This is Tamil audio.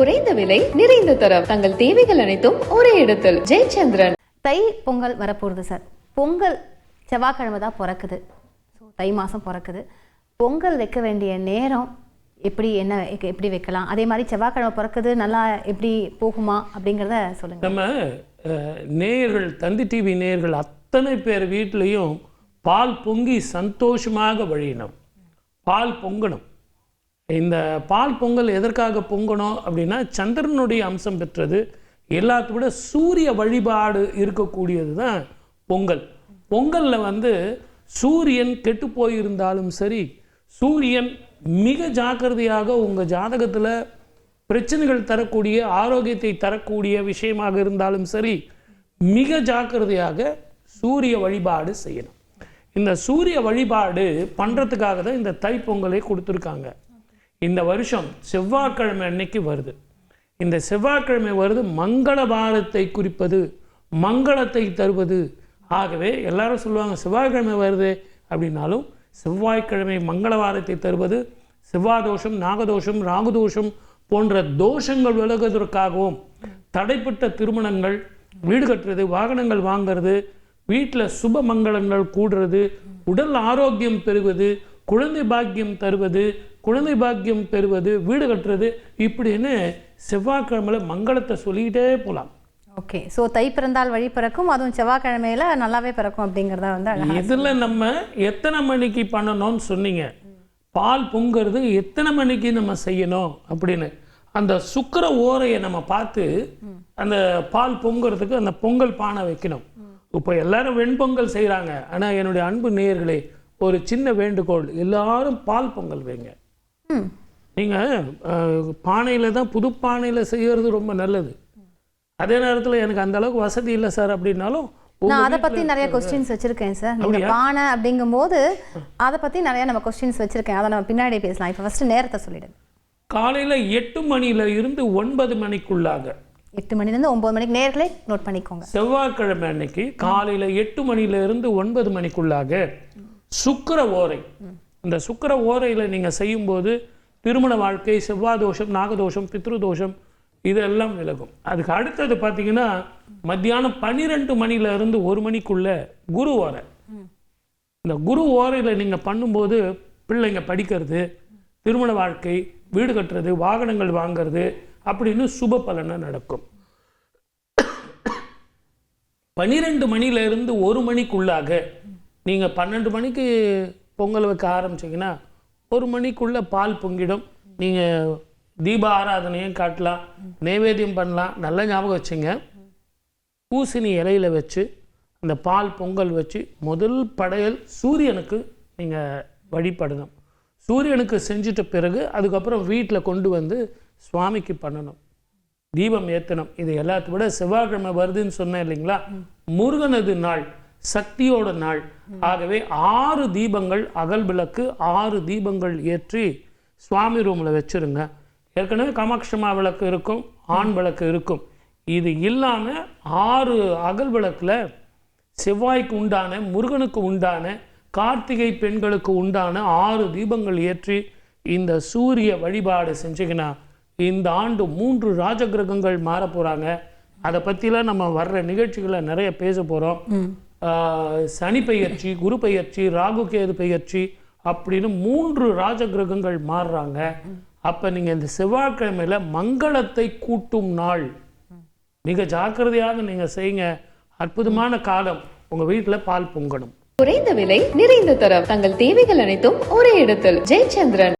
குறைந்த விலை நிறைந்த தரம் தங்கள் தேவைகள் அனைத்தும் ஒரே இடத்தில் ஜெயச்சந்திரன். தை பொங்கல் வரப்போகுது சார். பொங்கல் செவ்வாய்க்கிழமை தான் பிறக்குது. ஸோ தை மாதம் பிறக்குது. பொங்கல் வைக்க வேண்டிய நேரம் எப்படி வைக்கலாம், அதே மாதிரி செவ்வாய்க்கிழமை பிறக்குது நல்லா எப்படி போகுமா அப்படிங்கிறத சொல்லுங்கள். நம்ம நேயர்கள், தந்தி டிவி நேயர்கள் அத்தனை பேர் வீட்லேயும் பால் பொங்கி சந்தோஷமாக வழியணும். பால் பொங்கணும். இந்த பால் பொங்கல் எதற்காக பொங்கணும் அப்படின்னா, சந்திரனுடைய அம்சம் பெற்றது, எல்லாத்த விட சூரிய வழிபாடு இருக்கக்கூடியது தான் பொங்கல். பொங்கலில் சூரியன் கெட்டு போயிருந்தாலும் சரி, சூரியன் மிக ஜாக்கிரதையாக உங்கள் ஜாதகத்தில் பிரச்சனைகள் தரக்கூடிய, ஆரோக்கியத்தை தரக்கூடிய விஷயமாக இருந்தாலும் சரி, மிக ஜாக்கிரதையாக சூரிய வழிபாடு செய்யணும். இந்த சூரிய வழிபாடு பண்ணுறதுக்காக தான் இந்த தைப்பொங்கலை கொடுத்துருக்காங்க. இந்த வருஷம் செவ்வாய்க்கிழமை அன்னைக்கு வருது. இந்த செவ்வாய்க்கிழமை வருது மங்களவாரத்தை குறிப்பது, மங்களத்தை தருவது. ஆகவே எல்லாரும் சொல்லுவாங்க செவ்வாய்க்கிழமை வருது அப்படின்னாலும், செவ்வாய்க்கிழமை மங்களவாரத்தை தருவது, செவ்வாய் தோஷம், நாகதோஷம், ராகுதோஷம் போன்ற தோஷங்கள் விலகுவதற்காகவும், தடைப்பட்ட திருமணங்கள், வீடு கட்டுறது, வாகனங்கள் வாங்கிறது, வீட்டில் சுப மங்களங்கள் கூடுறது, உடல் ஆரோக்கியம் பெறுவது, குழந்தை பாக்கியம் தருவது, குழந்தை பாக்கியம் பெறுவது, வீடு கட்டுறது, இப்படின்னு செவ்வாய்க்கிழமையில் மங்களத்தை சொல்லிக்கிட்டே போகலாம். ஓகே. ஸோ தை பிறந்தால் வழி பிறக்கும், அதுவும் செவ்வாய்க்கிழமையில நல்லாவே பிறக்கும் அப்படிங்கிறத இதில் நம்ம எத்தனை மணிக்கு பண்ணணும்னு சொன்னீங்க. பால் பொங்குறது எத்தனை மணிக்கு நம்ம செய்யணும் அப்படின்னு அந்த சுக்கிர ஓரையை நம்ம பார்த்து அந்த பால் பொங்குறதுக்கு அந்த பொங்கல் பானை வைக்கணும். இப்போ எல்லாரும் வெண்பொங்கல் செய்கிறாங்க. ஆனால் என்னுடைய அன்பு நேயர்களே, ஒரு சின்ன வேண்டுகோள், எல்லாரும் பால் பொங்கல் வைங்க. நீங்கள் பானையில் தான், புது பானையில் செய்கிறது ரொம்ப நல்லது. அதே நேரத்தில் எனக்கு அந்த அளவுக்கு வசதி இல்லை சார் அப்படின்னாலும், நான் அதை பற்றி நிறைய கொஸ்டின்ஸ் வச்சுருக்கேன் சார். நீங்கள் பானை அப்படிங்கும்போது அதை பற்றி நிறையா நம்ம கொஸ்டின்ஸ் வச்சுருக்கேன். அதை நம்ம பின்னாடி பேசலாம். இப்போ ஃபஸ்ட்டு நேரத்தை சொல்லிடுங்க. காலையில் 8 மணியில இருந்து 9 மணிக்குள்ளாக, 8 மணிலேருந்து 9 மணிக்கு நேர்களே நோட் பண்ணிக்கோங்க. செவ்வாய்க்கிழமை அன்னைக்கு காலையில் 8 மணியில இருந்து 9 மணிக்குள்ளாக சுக்கிர ஓரை. இந்த சுக்கிர ஓரையில் நீங்கள் செய்யும்போது திருமண வாழ்க்கை, செவ்வாய் தோஷம், நாகதோஷம், பித்ருதோஷம் இதெல்லாம் விலகும். அதுக்கு அடுத்தது பார்த்தீங்கன்னா மத்தியானம் 12 மணியில இருந்து 1 மணிக்குள்ள குரு ஓரை. இந்த குரு ஓரையில் நீங்கள் பண்ணும்போது பிள்ளைங்க படிக்கிறது, திருமண வாழ்க்கை, வீடு கட்டுறது, வாகனங்கள் வாங்கிறது அப்படின்னு சுப பலனை நடக்கும். 12 மணியில இருந்து 1 மணிக்குள்ளாக நீங்கள் 12 மணிக்கு பொங்கல் வைக்க ஆரம்பிச்சிங்கன்னா 1 மணிக்குள்ளே பால் பொங்கிடும். நீங்கள் தீப ஆராதனையும் காட்டலாம், நைவேத்தியம் பண்ணலாம். நல்ல ஞாபகம் வச்சுங்க, பூசணி இலையில வச்சு அந்த பால் பொங்கல் வச்சு முதல் படையல் சூரியனுக்கு நீங்கள் வழிபடணும். சூரியனுக்கு செஞ்சிட்ட பிறகு அதுக்கப்புறம் வீட்டில் கொண்டு வந்து சுவாமிக்கு பண்ணணும், தீபம் ஏற்றணும். இது எல்லாத்த விட செவ்வாய்க்கிழமை வருதுன்னு சொன்னேன் இல்லைங்களா, முருகனது நாள், சக்தியோட நாள். ஆகவே 6 தீபங்கள், அகல் விளக்கு 6 தீபங்கள் ஏற்றி சுவாமி ரூமில் வச்சுருங்க. ஏற்கனவே காமாட்சமா விளக்கு இருக்கும், ஆண் விளக்கு இருக்கும். இது இல்லாமல் 6 அகல் விளக்கில் செவ்வாய்க்கு உண்டான, முருகனுக்கு உண்டான, கார்த்திகை பெண்களுக்கு உண்டான 6 தீபங்கள் ஏற்றி இந்த சூரிய வழிபாடு செஞ்சிங்கன்னா இந்த ஆண்டு 3 ராஜகிரகங்கள் மாற போகிறாங்க. அதை பற்றிலாம் நம்ம வர்ற நிகழ்ச்சிகளை நிறைய பேச போகிறோம். சனி பெயர்ச்சி, குரு பெயர்ச்சி, ராகு கேது பெயர்ச்சி அப்படின்னு 3 ராஜகிரகங்கள் மாறுறாங்க. அப்போ நீங்கள் இந்த செவ்வாய்க்கிழமையில் மங்களத்தை கூட்டும் நாள். மிக ஜாக்கிரதையாக நீங்கள் செய்யுங்க. அற்புதமான காலம். உங்கள் வீட்டில் பால் பொங்கணும். குறைந்த விலை நிறைந்த தரம் தங்கள் தேவைகள் அனைத்தும் ஒரே இடத்தில் ஜெயச்சந்திரன்.